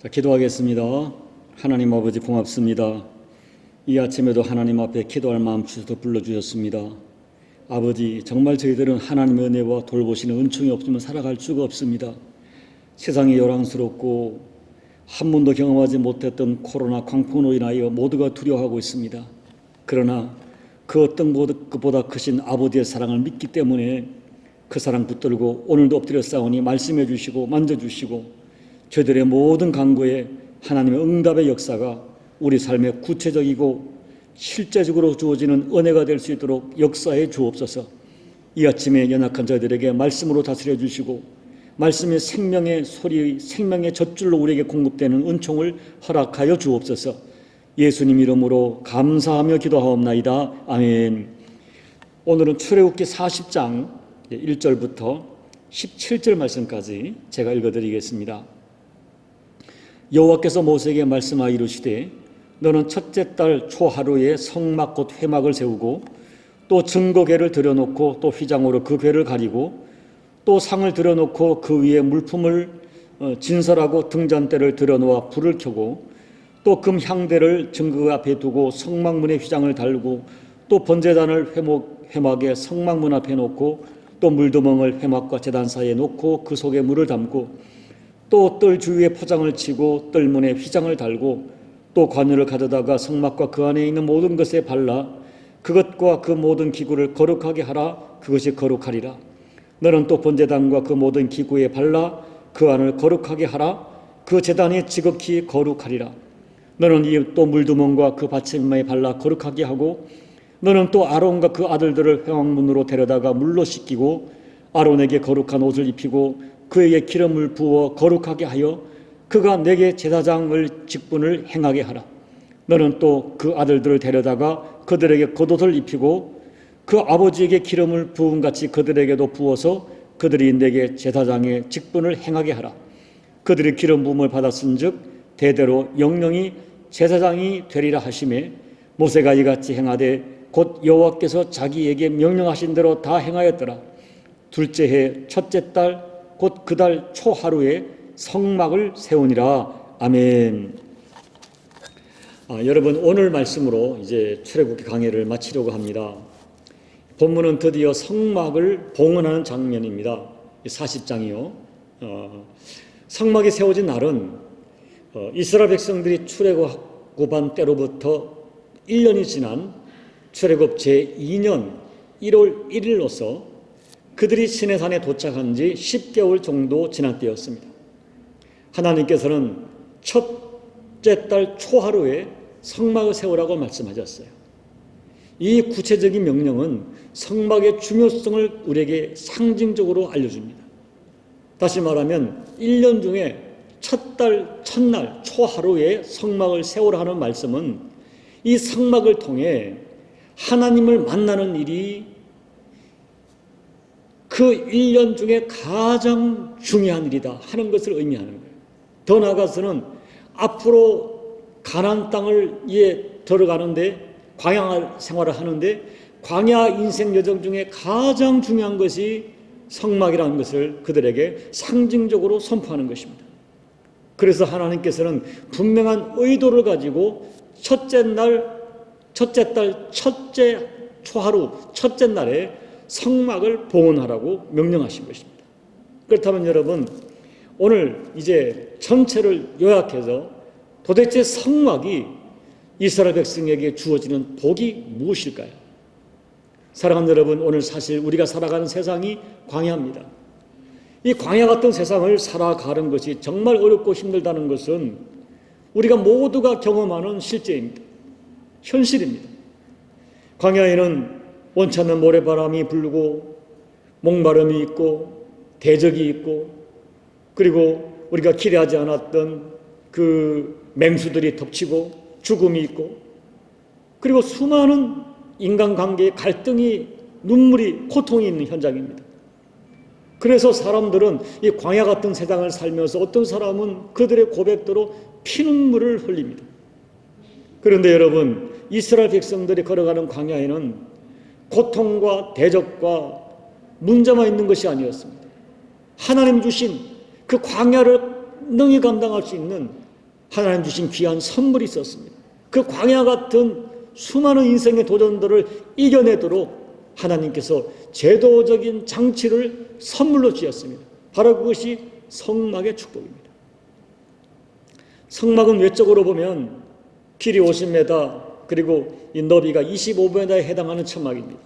기도하겠습니다. 하나님 아버지 고맙습니다. 이 아침에도 하나님 앞에 기도할 마음 주셔서 불러주셨습니다. 아버지, 정말 저희들은 하나님의 은혜와 돌보시는 은총이 없으면 살아갈 수가 없습니다. 세상이 요란스럽고 한 번도 경험하지 못했던 코로나 광풍으로 인하여 모두가 두려워하고 있습니다. 그러나 그 어떤 것보다 크신 아버지의 사랑을 믿기 때문에 그 사랑 붙들고 오늘도 엎드려 싸우니 말씀해 주시고 만져주시고 저희들의 모든 간구에 하나님의 응답의 역사가 우리 삶에 구체적이고 실제적으로 주어지는 은혜가 될 수 있도록 역사해 주옵소서. 이 아침에 연약한 저희들에게 말씀으로 다스려 주시고 말씀의 생명의 소리, 생명의 젖줄로 우리에게 공급되는 은총을 허락하여 주옵소서. 예수님 이름으로 감사하며 기도하옵나이다. 아멘. 오늘은 출애굽기 40장 1절부터 17절 말씀까지 제가 읽어드리겠습니다. 여호와께서 모세에게 말씀하여 이르시되 너는 첫째 달 초하루에 성막 곧 회막을 세우고 또 증거궤를 들여놓고 또 휘장으로 그 궤를 가리고 또 상을 들여놓고 그 위에 물품을 진설하고 등잔대를 들여놓아 불을 켜고 또 금 향대를 증거 앞에 두고 성막문에 휘장을 달고 또 번제단을 회막에 성막문 앞에 놓고 또 물두멍을 회막과 제단 사이에 놓고 그 속에 물을 담고 또 뜰 주위에 포장을 치고 뜰문에 휘장을 달고 또 관유를 가져다가 성막과 그 안에 있는 모든 것에 발라 그것과 그 모든 기구를 거룩하게 하라. 그것이 거룩하리라. 너는 또 번제단과 그 모든 기구에 발라 그 안을 거룩하게 하라. 그 제단이 지극히 거룩하리라. 너는 이 또 물두멍과 그 받침에 발라 거룩하게 하고 너는 또 아론과 그 아들들을 회막문으로 데려다가 물로 씻기고 아론에게 거룩한 옷을 입히고 그에게 기름을 부어 거룩하게 하여 그가 내게 제사장을 직분을 행하게 하라. 너는 또 그 아들들을 데려다가 그들에게 겉옷을 입히고 그 아버지에게 기름을 부은 같이 그들에게도 부어서 그들이 내게 제사장의 직분을 행하게 하라. 그들이 기름 부음을 받았은즉 대대로 영영이 제사장이 되리라 하시매 모세가 이같이 행하되 곧 여호와께서 자기에게 명령하신 대로 다 행하였더라. 둘째 해 첫째 달 곧 그 달 초하루에 성막을 세우니라. 아멘. 여러분, 오늘 말씀으로 이제 출애굽기 강해를 마치려고 합니다. 본문은 드디어 성막을 봉헌하는 장면입니다. 40장이요. 성막이 세워진 날은 이스라엘 백성들이 출애굽한 때로부터 1년이 지난 출애굽 제2년 1월 1일로서 그들이 시내산에 도착한 지 10개월 정도 지난 때였습니다. 하나님께서는 첫째 달 초하루에 성막을 세우라고 말씀하셨어요. 이 구체적인 명령은 성막의 중요성을 우리에게 상징적으로 알려줍니다. 다시 말하면 1년 중에 첫날 초하루에 성막을 세우라 하는 말씀은 이 성막을 통해 하나님을 만나는 일이 그 1년 중에 가장 중요한 일이다 하는 것을 의미하는 거예요. 더 나아가서는 앞으로 가나안 땅을 들어가는데 광야 생활을 하는데 광야 인생 여정 중에 가장 중요한 것이 성막이라는 것을 그들에게 상징적으로 선포하는 것입니다. 그래서 하나님께서는 분명한 의도를 가지고 첫째 달 첫째 초하루 첫째 날에 성막을 봉헌하라고 명령하신 것입니다. 그렇다면 여러분, 오늘 이제 전체를 요약해서 도대체 성막이 이스라엘 백성에게 주어지는 복이 무엇일까요? 사랑하는 여러분, 오늘 사실 우리가 살아가는 세상이 광야입니다. 이 광야 같은 세상을 살아가는 것이 정말 어렵고 힘들다는 것은 우리가 모두가 경험하는 실제입니다. 현실입니다. 광야에는 원치 않는 모래바람이 불고 목마름이 있고 대적이 있고 그리고 우리가 기대하지 않았던 그 맹수들이 덮치고 죽음이 있고 그리고 수많은 인간관계의 갈등이 눈물이 고통이 있는 현장입니다. 그래서 사람들은 이 광야 같은 세상을 살면서 어떤 사람은 그들의 고백대로 피눈물을 흘립니다. 그런데 여러분, 이스라엘 백성들이 걸어가는 광야에는 고통과 대적과 문제만 있는 것이 아니었습니다. 하나님 주신 그 광야를 능히 감당할 수 있는 하나님 주신 귀한 선물이 있었습니다. 그 광야 같은 수많은 인생의 도전들을 이겨내도록 하나님께서 제도적인 장치를 선물로 주셨습니다. 바로 그것이 성막의 축복입니다. 성막은 외적으로 보면 길이 50m 그리고 이 너비가 25m에 해당하는 천막입니다.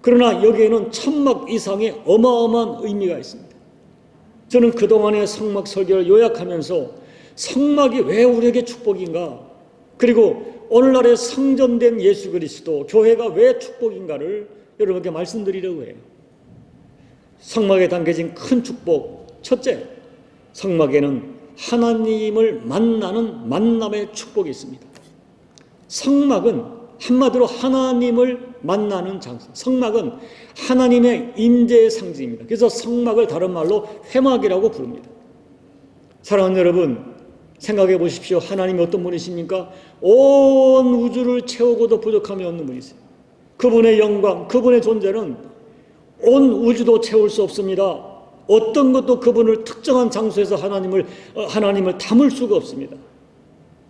그러나 여기에는 천막 이상의 어마어마한 의미가 있습니다. 저는 그동안의 성막 설교를 요약하면서 성막이 왜 우리에게 축복인가, 그리고 오늘날에 성전된 예수 그리스도 교회가 왜 축복인가를 여러분께 말씀드리려고 해요. 성막에 담겨진 큰 축복, 첫째, 성막에는 하나님을 만나는 만남의 축복이 있습니다. 성막은 한마디로 하나님을 만나는 장소, 성막은 하나님의 임재의 상징입니다. 그래서 성막을 다른 말로 회막이라고 부릅니다. 사랑하는 여러분, 생각해 보십시오. 하나님이 어떤 분이십니까? 온 우주를 채우고도 부족함이 없는 분이세요. 그분의 영광, 그분의 존재는 온 우주도 채울 수 없습니다. 어떤 것도 그분을 특정한 장소에서 하나님을 담을 수가 없습니다.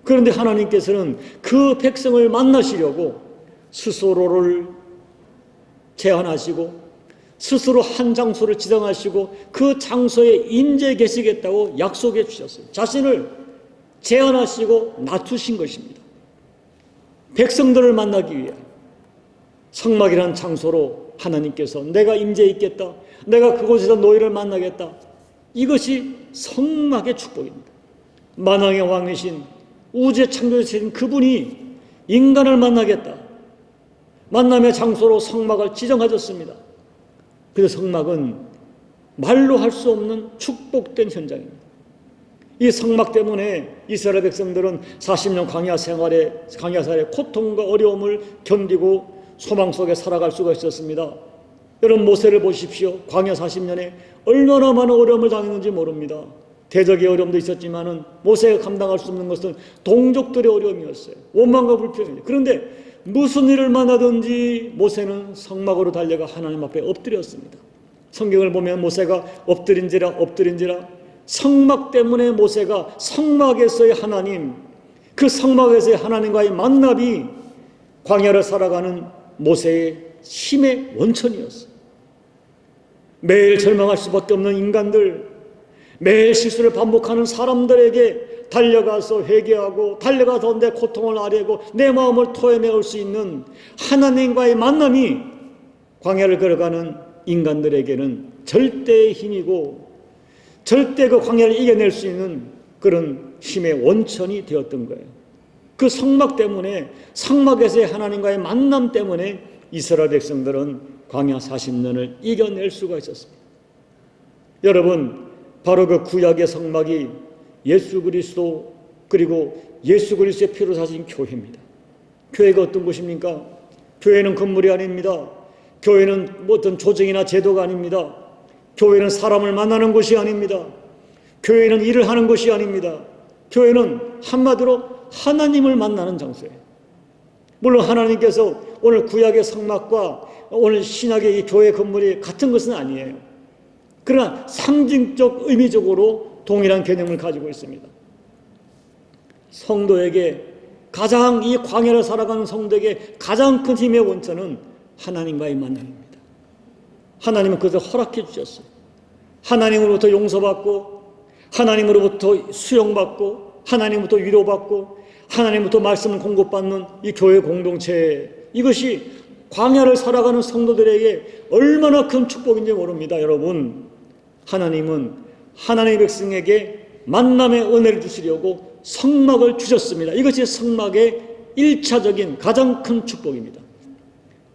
그런데 하나님께서는 그 백성을 만나시려고 스스로를 제한하시고 스스로 한 장소를 지정하시고 그 장소에 임재해 계시겠다고 약속해 주셨어요. 자신을 제한하시고 낮추신 것입니다. 백성들을 만나기 위해 성막이라는 장소로 하나님께서 내가 임재해 있겠다, 내가 그곳에서 너희를 만나겠다, 이것이 성막의 축복입니다. 만왕의 왕이신 우주의 창조주신 그분이 인간을 만나겠다, 만남의 장소로 성막을 지정하셨습니다. 그래서 성막은 말로 할 수 없는 축복된 현장입니다. 이 성막 때문에 이스라엘 백성들은 40년 광야 생활의 고통과 어려움을 견디고 소망 속에 살아갈 수가 있었습니다. 여러분, 모세를 보십시오. 광야 40년에 얼마나 많은 어려움을 당했는지 모릅니다. 대적의 어려움도 있었지만은 모세가 감당할 수 없는 것은 동족들의 어려움이었어요. 원망과 불평이에요. 그런데 무슨 일을 만나든지 모세는 성막으로 달려가 하나님 앞에 엎드렸습니다. 성경을 보면 모세가 엎드린지라 성막 때문에 모세가 성막에서의 하나님, 그 성막에서의 하나님과의 만남이 광야를 살아가는 모세의 힘의 원천이었어요. 매일 절망할 수밖에 없는 인간들, 매일 실수를 반복하는 사람들에게 달려가서 회개하고 달려가서 내 고통을 아뢰고 내 마음을 토해내올 수 있는 하나님과의 만남이 광야를 걸어가는 인간들에게는 절대의 힘이고 절대 그 광야를 이겨낼 수 있는 그런 힘의 원천이 되었던 거예요. 그 성막 때문에, 성막에서의 하나님과의 만남 때문에 이스라엘 백성들은 광야 40년을 이겨낼 수가 있었습니다. 여러분, 바로 그 구약의 성막이 예수 그리스도, 그리고 예수 그리스도의 피로 사신 교회입니다. 교회가 어떤 곳입니까? 교회는 건물이 아닙니다. 교회는 어떤 조직이나 제도가 아닙니다. 교회는 사람을 만나는 곳이 아닙니다. 교회는 일을 하는 곳이 아닙니다. 교회는 한마디로 하나님을 만나는 장소예요. 물론 하나님께서 오늘 구약의 성막과 오늘 신약의 이 교회 건물이 같은 것은 아니에요. 그러나 상징적, 의미적으로 동일한 개념을 가지고 있습니다. 성도에게, 가장 이 광야를 살아가는 성도에게 가장 큰 힘의 원천은 하나님과의 만남입니다. 하나님은 그것을 허락해 주셨어요. 하나님으로부터 용서받고, 하나님으로부터 수용받고, 하나님으로부터 위로받고, 하나님으로부터 말씀을 공급받는 이 교회 공동체, 이것이 광야를 살아가는 성도들에게 얼마나 큰 축복인지 모릅니다. 여러분, 하나님은 하나님의 백성에게 만남의 은혜를 주시려고 성막을 주셨습니다. 이것이 성막의 1차적인 가장 큰 축복입니다.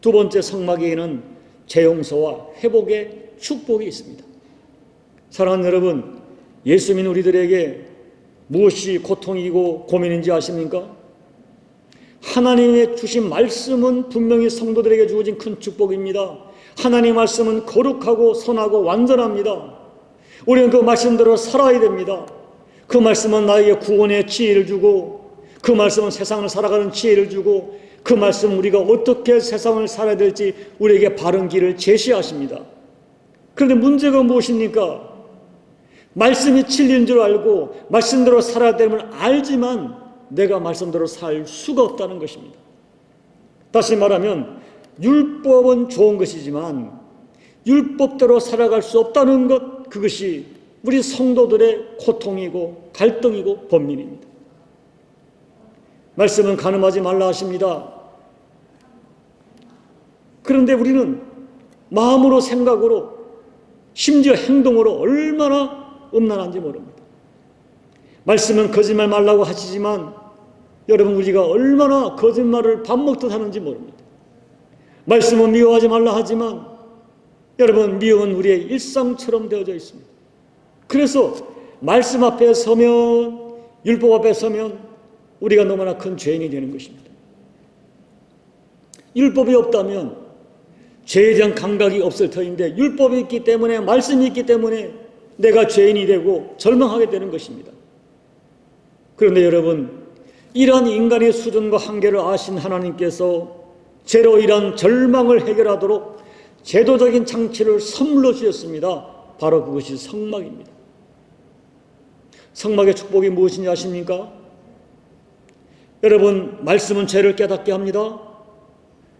두 번째, 성막에는 재용서와 회복의 축복이 있습니다. 사랑하는 여러분, 예수 믿는 우리들에게 무엇이 고통이고 고민인지 아십니까? 하나님의 주신 말씀은 분명히 성도들에게 주어진 큰 축복입니다. 하나님의 말씀은 거룩하고 선하고 완전합니다. 우리는 그 말씀대로 살아야 됩니다. 그 말씀은 나에게 구원의 지혜를 주고, 그 말씀은 세상을 살아가는 지혜를 주고, 그 말씀 우리가 어떻게 세상을 살아야 될지 우리에게 바른 길을 제시하십니다. 그런데 문제가 무엇입니까? 말씀이 진리인 줄 알고 말씀대로 살아야 됨을 알지만 내가 말씀대로 살 수가 없다는 것입니다. 다시 말하면 율법은 좋은 것이지만 율법대로 살아갈 수 없다는 것, 그것이 우리 성도들의 고통이고 갈등이고 번민입니다. 말씀은 간음하지 말라 하십니다. 그런데 우리는 마음으로, 생각으로, 심지어 행동으로 얼마나 음란한지 모릅니다. 말씀은 거짓말 말라고 하시지만 여러분, 우리가 얼마나 거짓말을 밥 먹듯 하는지 모릅니다. 말씀은 미워하지 말라 하지만 여러분, 미움은 우리의 일상처럼 되어져 있습니다. 그래서 말씀 앞에 서면, 율법 앞에 서면 우리가 너무나 큰 죄인이 되는 것입니다. 율법이 없다면 죄에 대한 감각이 없을 터인데, 율법이 있기 때문에, 말씀이 있기 때문에 내가 죄인이 되고 절망하게 되는 것입니다. 그런데 여러분, 이러한 인간의 수준과 한계를 아신 하나님께서 죄로 인한 절망을 해결하도록 제도적인 장치를 선물로 주셨습니다. 바로 그것이 성막입니다. 성막의 축복이 무엇인지 아십니까? 여러분, 말씀은 죄를 깨닫게 합니다.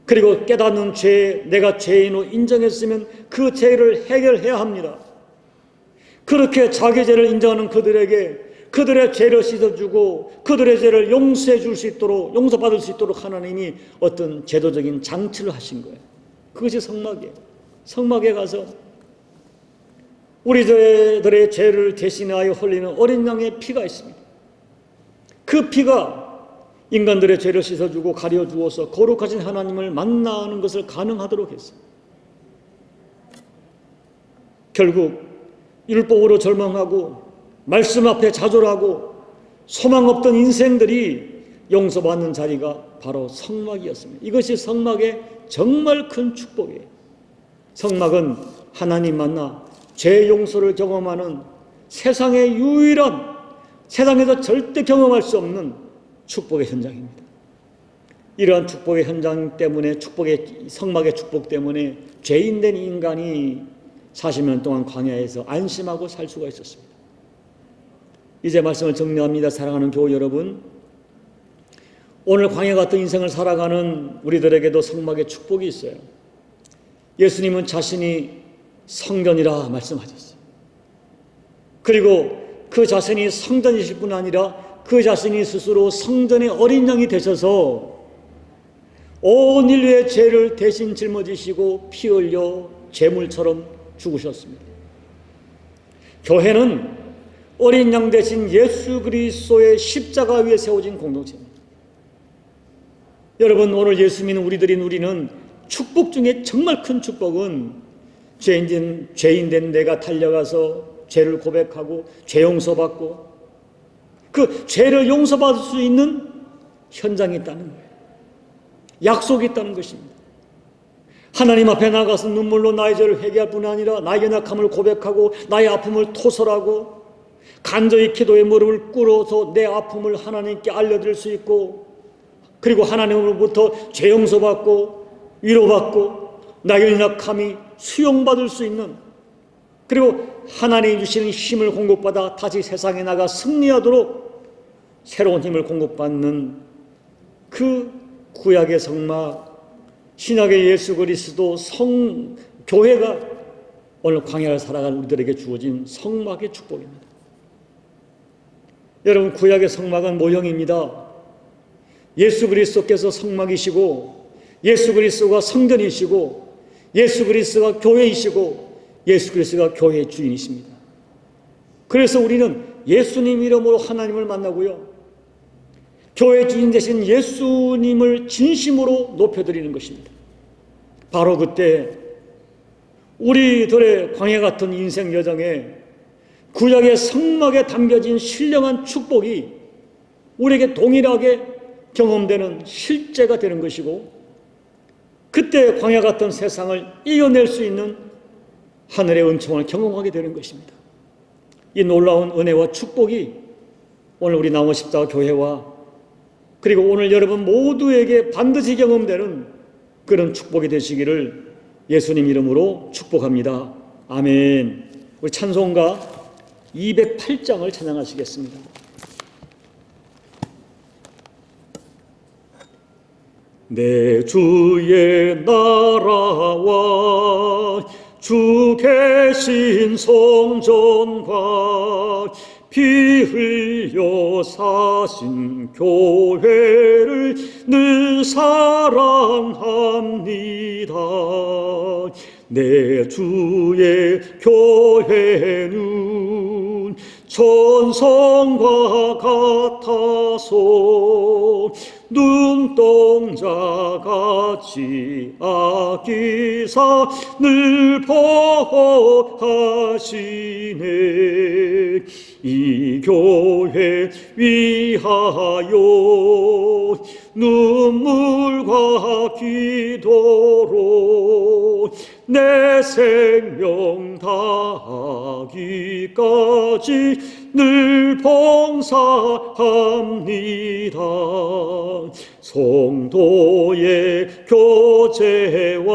그리고 깨닫는 죄, 내가 죄인으로 인정했으면 그 죄를 해결해야 합니다. 그렇게 자기 죄를 인정하는 그들에게 그들의 죄를 씻어주고 그들의 죄를 용서해 줄 수 있도록, 용서받을 수 있도록 하나님이 어떤 제도적인 장치를 하신 거예요. 그것이 성막이에요. 성막에 가서 우리 저희들의 죄를 대신하여 흘리는 어린 양의 피가 있습니다. 그 피가 인간들의 죄를 씻어주고 가려주어서 거룩하신 하나님을 만나는 것을 가능하도록 했어요. 결국 율법으로 절망하고 말씀 앞에 좌절하고 소망 없던 인생들이 용서받는 자리가 바로 성막이었습니다. 이것이 성막의 정말 큰 축복이에요. 성막은 하나님 만나 죄 용서를 경험하는 세상의 유일한, 세상에서 절대 경험할 수 없는 축복의 현장입니다. 이러한 축복의 현장 때문에, 성막의 축복 때문에 죄인된 인간이 40년 동안 광야에서 안심하고 살 수가 있었습니다. 이제 말씀을 정리합니다. 사랑하는 교우 여러분, 오늘 광야 같은 인생을 살아가는 우리들에게도 성막의 축복이 있어요. 예수님은 자신이 성전이라 말씀하셨어요. 그리고 그 자신이 성전이실 뿐 아니라 그 자신이 스스로 성전의 어린 양이 되셔서 온 인류의 죄를 대신 짊어지시고 피 흘려 제물처럼 죽으셨습니다. 교회는 어린 양 대신 예수 그리스도의 십자가 위에 세워진 공동체입니다. 여러분, 오늘 예수 믿는 우리는 축복 중에 정말 큰 축복은 죄인된 내가 달려가서 죄를 고백하고 죄 용서받고 그 죄를 용서받을 수 있는 현장이 있다는 거예요. 약속이 있다는 것입니다. 하나님 앞에 나가서 눈물로 나의 죄를 회개할 뿐 아니라 나의 연약함을 고백하고 나의 아픔을 토설하고 간절히 기도의 무릎을 꿇어서 내 아픔을 하나님께 알려드릴 수 있고, 그리고 하나님으로부터 죄 용서받고 위로받고 나의 연약함이 수용받을 수 있는, 그리고 하나님이 주시는 힘을 공급받아 다시 세상에 나가 승리하도록 새로운 힘을 공급받는 그 구약의 성막, 신약의 예수 그리스도 교회가 오늘 광야를 살아갈 우리들에게 주어진 성막의 축복입니다. 여러분, 구약의 성막은 모형입니다. 예수 그리스도께서 성막이시고 예수 그리스도가 성전이시고 예수 그리스도가 교회이시고 예수 그리스도가 교회의 주인이십니다. 그래서 우리는 예수님 이름으로 하나님을 만나고요, 교회 주인 되신 예수님을 진심으로 높여드리는 것입니다. 바로 그때 우리들의 광야 같은 인생 여정에 구약의 성막에 담겨진 신령한 축복이 우리에게 동일하게 경험되는 실제가 되는 것이고, 그때 광야 같은 세상을 이겨낼 수 있는 하늘의 은총을 경험하게 되는 것입니다. 이 놀라운 은혜와 축복이 오늘 우리 나무 십자가 교회와 그리고 오늘 여러분 모두에게 반드시 경험되는 그런 축복이 되시기를 예수님 이름으로 축복합니다. 아멘. 우리 찬송가 208장을 찬양하시겠습니다. 내 주의 나라와 주 계신 성전과 피 흘려 사신 교회를 늘 사랑합니다. 내 주의 교회는 천성과 같아서 눈동자같이 아끼사 늘 보호하시네. 이 교회 위하여 눈물과 기도로 내 생명 다하기까지 늘 봉사합니다. 성도의 교제와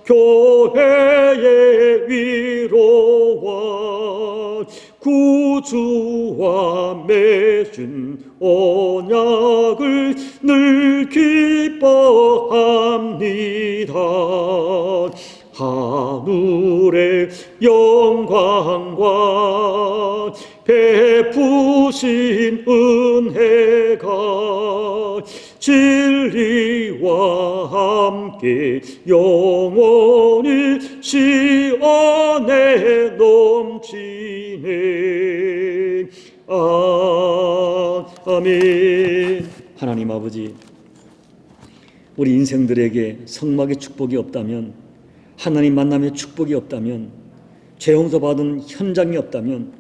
교회의 위로와 구주와 맺은 언약을 늘 기뻐합니다. 하늘의 영광과 베푸신 은혜가 진리와 함께 영원히 시온에 넘치네. 아멘. 하나님 아버지, 우리 인생들에게 성막의 축복이 없다면, 하나님 만남의 축복이 없다면, 죄 용서받은 현장이 없다면,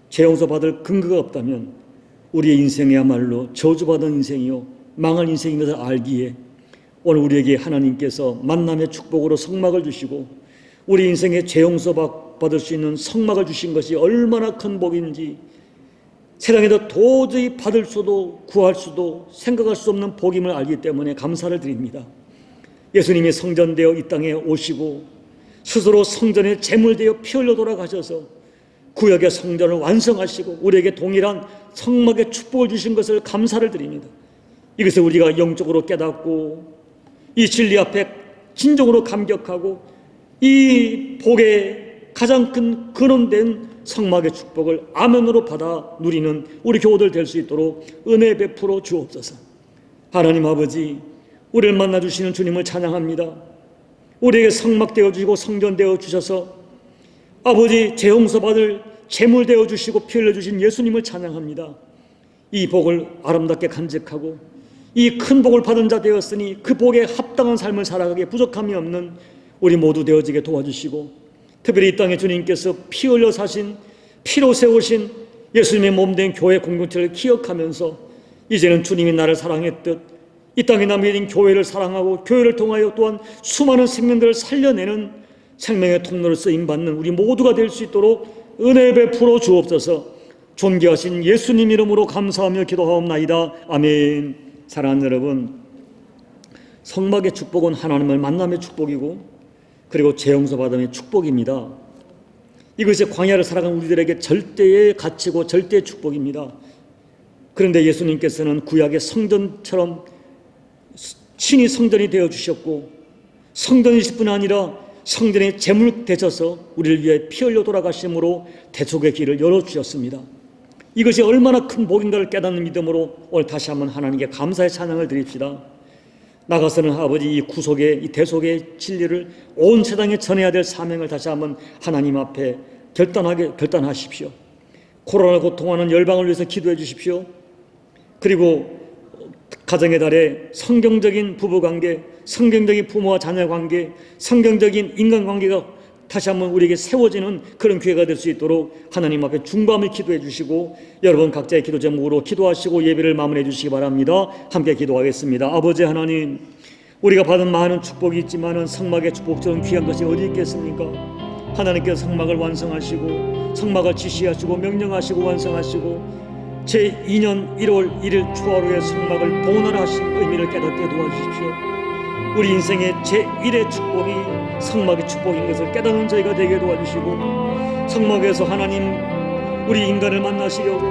죄 용서받을 근거가 없다면 우리의 인생이야말로 저주받은 인생이요 망할 인생인 것을 알기에 오늘 우리에게 하나님께서 만남의 축복으로 성막을 주시고 우리 인생에 죄 용서받을 수 있는 성막을 주신 것이 얼마나 큰 복인지 세상에서 도저히 받을 수도 구할 수도 생각할 수 없는 복임을 알기 때문에 감사를 드립니다. 예수님이 성전되어 이 땅에 오시고 스스로 성전에 제물되어 피 흘려 돌아가셔서 구약의 성전을 완성하시고 우리에게 동일한 성막의 축복을 주신 것을 감사를 드립니다. 이것을 우리가 영적으로 깨닫고 이 진리 앞에 진정으로 감격하고 이 복의 가장 큰 근원된 성막의 축복을 아멘으로 받아 누리는 우리 교우들 될 수 있도록 은혜 베풀어 주옵소서. 하나님 아버지, 우리를 만나 주시는 주님을 찬양합니다. 우리에게 성막 되어 주시고 성전 되어 주셔서 아버지 죄 용서받을 제물 되어 주시고 피 흘려 주신 예수님을 찬양합니다. 이 복을 아름답게 간직하고 이 큰 복을 받은 자 되었으니 그 복에 합당한 삶을 살아가기에 부족함이 없는 우리 모두 되어지게 도와주시고 특별히 이 땅에 주님께서 피 흘려 사신 피로 세우신 예수님의 몸된 교회 공동체를 기억하면서 이제는 주님이 나를 사랑했듯 이 땅에 남겨진 교회를 사랑하고 교회를 통하여 또한 수많은 생명들을 살려내는 생명의 통로를 쓰임받는 우리 모두가 될 수 있도록 은혜 베풀어 주옵소서. 존귀하신 예수님 이름으로 감사하며 기도하옵나이다. 아멘. 사랑하는 여러분, 성막의 축복은 하나님을 만남의 축복이고 그리고 죄 용서받음의 축복입니다. 이것이 광야를 살아간 우리들에게 절대의 가치고 절대의 축복입니다. 그런데 예수님께서는 구약의 성전처럼 친히 성전이 되어주셨고 성전이실 뿐 아니라 성전의 제물 되셔서 우리를 위해 피 흘려 돌아가심으로 대속의 길을 열어주셨습니다. 이것이 얼마나 큰 복인가를 깨닫는 믿음으로 오늘 다시 한번 하나님께 감사의 찬양을 드립시다. 나가서는 아버지 이 구속의 이 대속의 진리를 온 세상에 전해야 될 사명을 다시 한번 하나님 앞에 결단하십시오. 코로나 고통하는 열방을 위해서 기도해 주십시오. 그리고 가정의 달에 성경적인 부부관계, 성경적인 부모와 자녀 관계, 성경적인 인간관계가 다시 한번 우리에게 세워지는 그런 기회가 될 수 있도록 하나님 앞에 중보함을 기도해 주시고 여러분 각자의 기도 제목으로 기도하시고 예배를 마무리해 주시기 바랍니다. 함께 기도하겠습니다. 아버지 하나님, 우리가 받은 많은 축복이 있지만은 성막의 축복처럼 귀한 것이 어디 있겠습니까? 하나님께서 성막을 완성하시고 성막을 지시하시고 명령하시고 완성하시고 제2년 1월 1일 초하루에 성막을 봉헌하신 의미를 깨닫게 도와주십시오. 우리 인생의 제1의 축복이 성막의 축복인 것을 깨닫는 저희가 되게 도와주시고 성막에서 하나님 우리 인간을 만나시려고,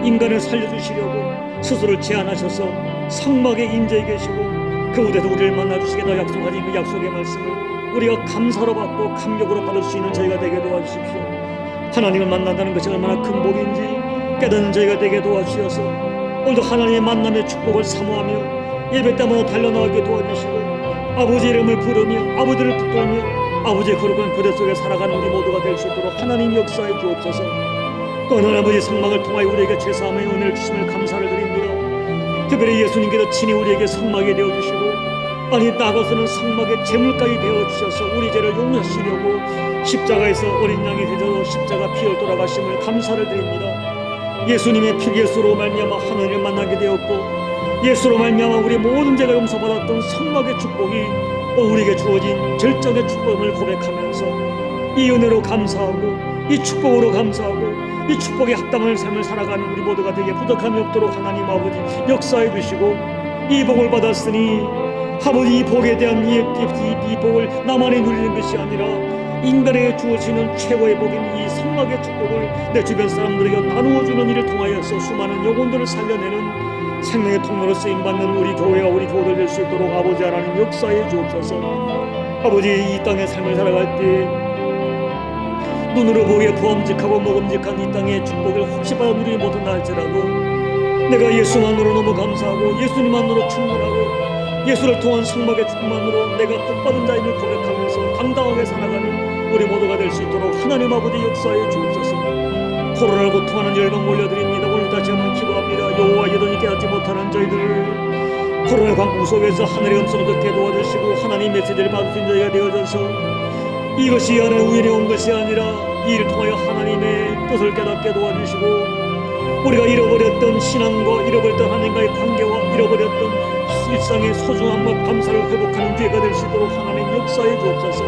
인간을 살려주시려고 스스로 제안하셔서 성막에 임재해 계시고 그 무대에서 우리를 만나주시겠다 약속하신 그 약속의 말씀을 우리가 감사로 받고 감격으로 받을 수 있는 저희가 되게 도와주십시오. 하나님을 만난다는 것이 얼마나 큰 복인지 깨닫는 저희가 되게 도와주셔서 오늘도 하나님의 만남의 축복을 사모하며 예배 때마다 달려나가게 도와주시고 아버지 이름을 부르며 아버지를 붙들며 아버지의 거룩한 교대 속에 살아가는 우리 모두가 될 수 있도록 하나님 역사해 주옵소서. 또 하나님 아버지 성막을 통하여 우리에게 죄사함의 은혜를 주심을 감사를 드립니다. 특별히 예수님께서 친히 우리에게 성막이 되어주시고 아니 나아가서는 성막의 제물까지 되어주셔서 우리 죄를 용서하시려고 십자가에서 어린 양이 되셔서 십자가 피를 돌아가심을 감사를 드립니다. 예수님의 피 예수로 말미암아 하나님을 만나게 되었고 예수로 말미암아 우리 모든 죄가 용서받았던 성막의 축복이 우리에게 주어진 절정의 축복을 고백하면서 이 은혜로 감사하고 이 축복으로 감사하고 이 축복에 합당한 삶을 살아가는 우리 모두가 되게 부족함이 없도록 하나님 아버지 역사해 주시고 이 복을 받았으니 아버지 이 복에 대한 이 복을 나만이 누리는 것이 아니라 인간에게 주어지는 최고의 복인 이 성막의 축복을 내 주변 사람들에게 나누어주는 일을 통하여서 수많은 영혼들을 살려내는 생명의 통로로 쓰임받는 우리 교회와 우리 교우들 될 수 있도록 아버지 하나님 역사해 주옵소서. 아버지 이 땅의 삶을 살아갈 때 눈으로 보기에 부엄직하고 먹음직한 이 땅의 축복을 혹시 받아 누리지 못한다 할지라도 내가 예수만으로 너무 감사하고 예수님만으로 충분하고 예수를 통한 성막의 축복만으로 내가 복받은 자임을 고백하면서 당당하게 살아가는 우리 모두가 될 수 있도록 하나님 아버지 역사해 주옵소서. 코로나를 고통하는 열방 올려드립니다. 오늘 다시 한번 기도합니다. 여호와 여전히 깨닫지 못하는 저희들을 코로나 광풍 속에서 하늘의 음성을 듣게 도와주시고 하나님 메시지를 받을 수 있는 저희가 되어져서 이것이 하나의 우연히 온 것이 아니라 이 일을 통하여 하나님의 뜻을 깨닫게 도와주시고 우리가 잃어버렸던 신앙과 잃어버렸던 하나님과의 관계와 잃어버렸던 일상의 소중함과 감사를 회복하는 기회가 될 수 있도록 하나님 역사해 주옵소서.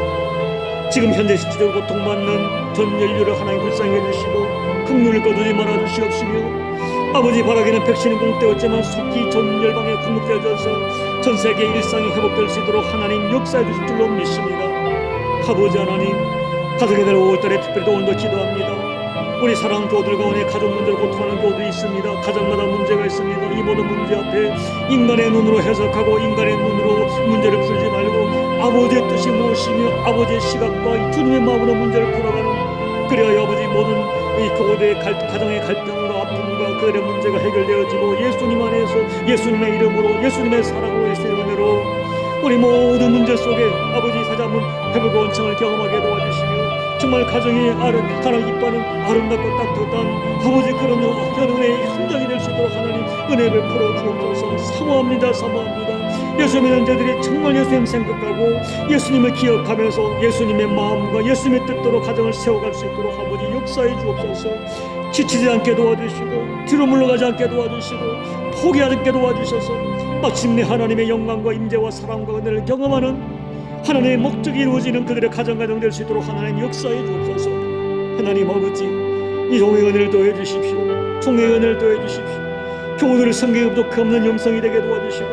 지금 현재 실질적으로 고통받는 전 인류를 하나님 불쌍히 해주시고 긍휼을 거두지 말아 주시옵시며 아버지 바라기는 백신이 공되었지만 속히 전 열방에 공급되어져서 전 세계 일상이 회복될 수 있도록 하나님 역사해 주실 줄로 믿습니다. 아버지 하나님 가정의 날 5월달에 특별히 오늘도 기도합니다. 우리 사랑하는 교우들 가운데 가족 문제로 고통하는 교우들이 있습니다. 가정마다 문제가 있습니다. 이 모든 문제 앞에 인간의 눈으로 해석하고 인간의 눈으로 문제를 풀지 말고 아버지의 뜻이 무엇이며 아버지의 시각과 주님의 마음으로 문제를 풀어가는 그래야 아버지 모든 이 교우들의 가정의 갈등과 아픔과 그들의 문제가 해결되어지고 예수님 안에서 예수님의 이름으로 예수님의 사랑으로 예수님의 은혜로 우리 모든 문제 속에 아버지 사자문 회복과 원청을 경험하게 도와주시며 정말 가정이 하나님 이뻐하는 아름답고 따뜻한 아버지 그런 은혜의 현장이 될 수 있도록 하나님 은혜를 베풀어 주옵소서. 사모합니다. 사모합니다. 예수 믿는 자들이 정말 예수님 생각하고 예수님을 기억하면서 예수님의 마음과 예수님의 뜻대로 가정을 세워갈 수 있도록 아버지 역사해 주옵소서. 지치지 않게 도와주시고 뒤로 물러가지 않게 도와주시고 포기하지 않게 도와주셔서 마침내 하나님의 영광과 임재와 사랑과 은혜를 경험하는 하나님의 목적이 이루어지는 그들의 가정 될 수 있도록 하나님 역사해 주옵소서. 하나님 아버지 이 종의 은혜를 더해 주십시오. 종의 은혜를 더해 주십시오. 교우들을 성경에 부족없는 영성이 되게 도와주시고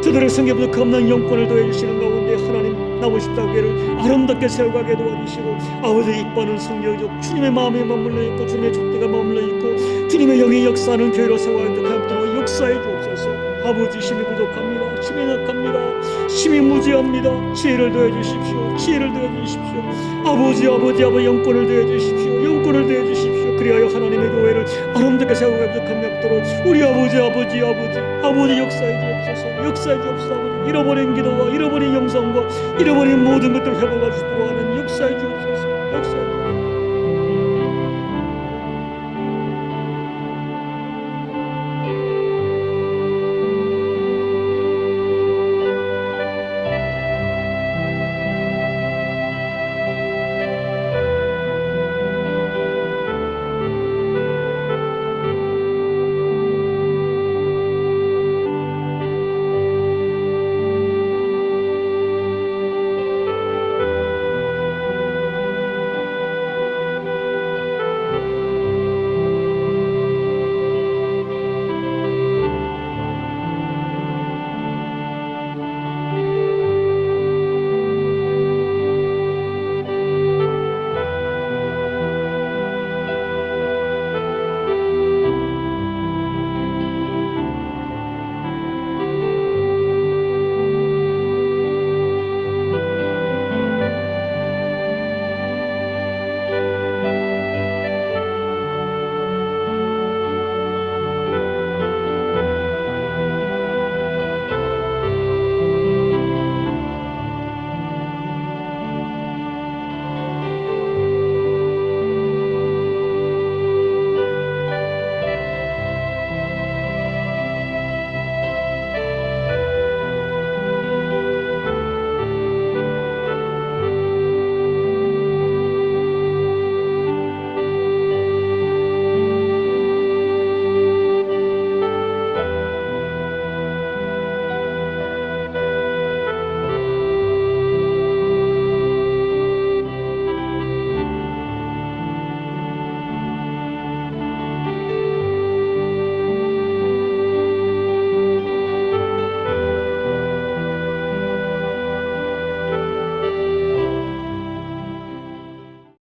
저들의 성경에 부족없는 영권을 더해 주시는 가운데 하나님 남은 십자가를 아름답게 세워가게 도와주시고 아버지 이뻐하는 성령적 주님의 마음에 머물러 있고 주님의 촛대가 머물러 있고 주님의 영이 역사하는 교회로 세워가도록 역사해 주옵소서. 아버지 힘이 부족합니다. 힘이 약합니다. 힘이 무지합니다. 지혜를 더해 주십시오. 지혜를 더해 주십시오. 아버지 영권을 더해 주십시오. 영권을 더해 주십시오. 그리하여 하나님의 교회를 아름답게 세워가 부족함이 없도록 우리 아버지 역사해 주옵소서. 역사해 주옵소서. 아버지 잃어버린 기도와 잃어버린 영성과 잃어버린 모든 것들을 회복할 수 있도록 하는 역사해 주옵소서. 역사해 주옵소서.